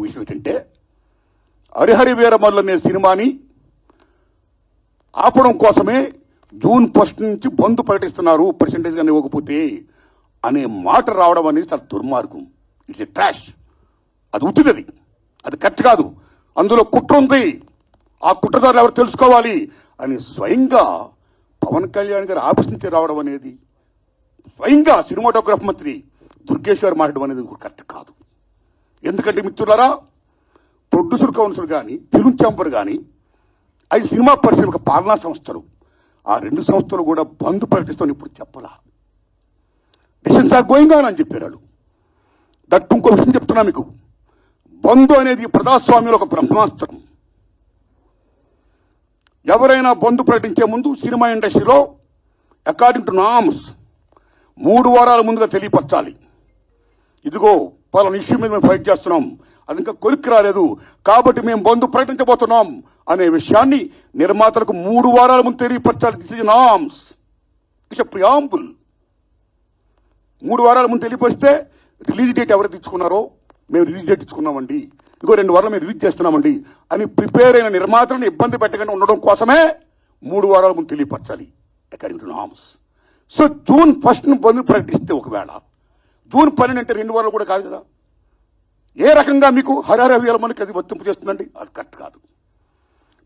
విషయం ఏంటంటే హరిహర వీరమల్లు అనే సినిమాని ఆపడం కోసమే జూన్ 1 నుంచి బంద్ ప్రకటిస్తున్నారు పర్సెంటేజ్ గానీ ఇవ్వకపోతే అనే మాట రావడం అనేది చాలా దుర్మార్గం. It's a trash. అది ఉత్తిది, అది కరెక్ట్ కాదు. అందులో కుట్ర ఉంది. ఆ కుట్రదారులు ఎవరు తెలుసుకోవాలి అని స్వయంగా పవన్ కళ్యాణ్ గారు ఆఫీస్ నుంచి రావడం అనేది, స్వయంగా సినిమాటోగ్రఫీ మంత్రి దుర్గేష్ గారు మాట్లాడడం అనేది కరెక్ట్ కాదు. ఎందుకంటే మిత్రులారా, ప్రొడ్యూసర్ కౌన్సిల్ కానీ, ఫిల్మ్ ఛాంబర్ కానీ, అది సినిమా పరిశ్రమ పాలనా సంస్థలు, ఆ 2 సంస్థలు కూడా బంద్ ప్రకటిస్తామని ఇప్పుడు చెప్పలా. డిసిషన్స్ ఆర్ గోయింగ్ ఆన్ అని చెప్పారు. దట్ ఇంకో విషయం చెప్తున్నా మీకు, బంద్ అనేది ప్రజాస్వామ్యంలో ఒక బ్రహ్మాస్త్రం. ఎవరైనా బంద్ ప్రకటించే ముందు సినిమా ఇండస్ట్రీలో అకార్డింగ్ టు నామ్స్ 3 వారాల ముందుగా తెలియపరచాలి. ఇదిగో పలానా ఇష్యూ మీద మేము ఫైట్ చేస్తున్నాం, అది ఇంకా కొలిక్కి రాలేదు కాబట్టి మేము బంద్ ప్రకటించబోతున్నాం అనే విషయాన్ని నిర్మాతలకు 3 వారాల ముందు తెలియపరచాలి. This is norms, it's a preamble. 3 వారాల ముందు తెలియపరిస్తే రిలీజ్ డేట్ ఎవరు తెచ్చుకున్నారో మేము రిలీజ్ డేట్ ఇచ్చుకున్నామండి, ఇంకో 2 వారాలు మేము రిలీజ్ చేస్తున్నామండి అని ప్రిపేర్ అయిన నిర్మాతలను ఇబ్బంది పెట్టకుండా ఉండడం కోసమే 3 వారాల ముందు తెలియపరచాలి according to norms. So June 1 bandh ప్రకటిస్తే ఒకవేళ జూన్ 12 అంటే 2 వారాలు కూడా కాదు కదా. ఏ రకంగా మీకు హరిహర వీరమల్లుకి అది వర్తింపు చేస్తుందండి? అది కరెక్ట్ కాదు.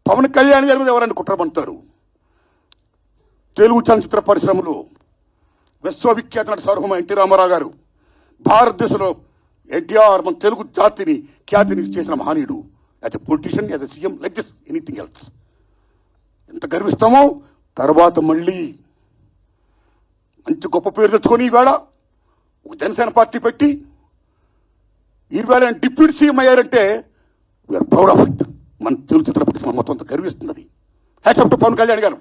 పవన్ కళ్యాణ్ గారి మీద ఎవరైనా కుట్రపడతారు. తెలుగు చలనచిత్ర పరిశ్రమలో విశ్వవిఖ్యాత నట సార్వభౌమ ఎన్టీ రామారావు గారు, భారతదేశంలో ఎన్టీఆర్ మన తెలుగు జాతిని ఖ్యాతిని చేసిన మహనీయుడు. As a politician, as a CM, like this anything else. ఎంత గర్విస్తామో. తర్వాత మళ్ళీ మంచి గొప్ప పేరు తెచ్చుకొని ఈవేళ ఒక జనసేన పార్టీ పెట్టి ఈవేళ డిప్యూటీ సీఎం అయ్యారంటే వీఆర్ ప్రౌడ్ ఆఫ్ ఇట్. మన తెలుగు చిత్ర పరిశ్రమ మొత్తం అంతా గర్విస్తున్నది. Hats off to Pawan Kalyan garu.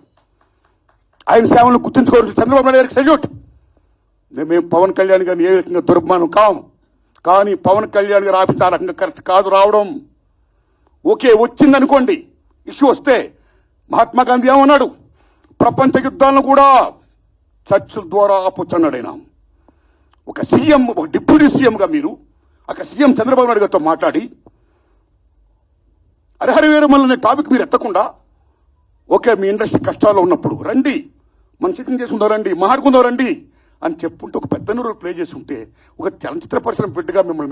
ఆయన సేవలను గుర్తించుకోవాల్సిన చంద్రబాబు నాయుడు గారికి సెల్యూట్. మేము పవన్ కళ్యాణ్ గారిని ఏ రకంగా దుర్మానం కాము, కానీ పవన్ కళ్యాణ్ గారు ఆఫీస్ ఆ రకంగా కరెక్ట్ కాదు రావడం. ఓకే, వచ్చిందనుకోండి, ఇష్యూ వస్తే మహాత్మా గాంధీ ఏమన్నాడు? ప్రపంచ యుద్ధాలను కూడా చర్చల ద్వారా ఆపొచ్చన్నాడు ఆయన. ఒక సీఎం, ఒక డిప్యూటీ సీఎంగా మీరు అక్కడ సీఎం చంద్రబాబు నాయుడు గారితో మాట్లాడి హరిహర వీరమల్లు అనే టాపిక్ మీరు ఎత్తకుండా, ఓకే మీ ఇండస్ట్రీ కష్టాల్లో ఉన్నప్పుడు రండి, మనం సిట్టింగ్ చేసుకుందాం రండి, మాట్లాడుకుందాం రండి అని చెప్పుంటే ఒక పెద్ద రోల్ ప్లే చేసి ఉంటే ఒక చలనచిత్ర పరిశ్రమ బిడ్డగా మిమ్మల్ని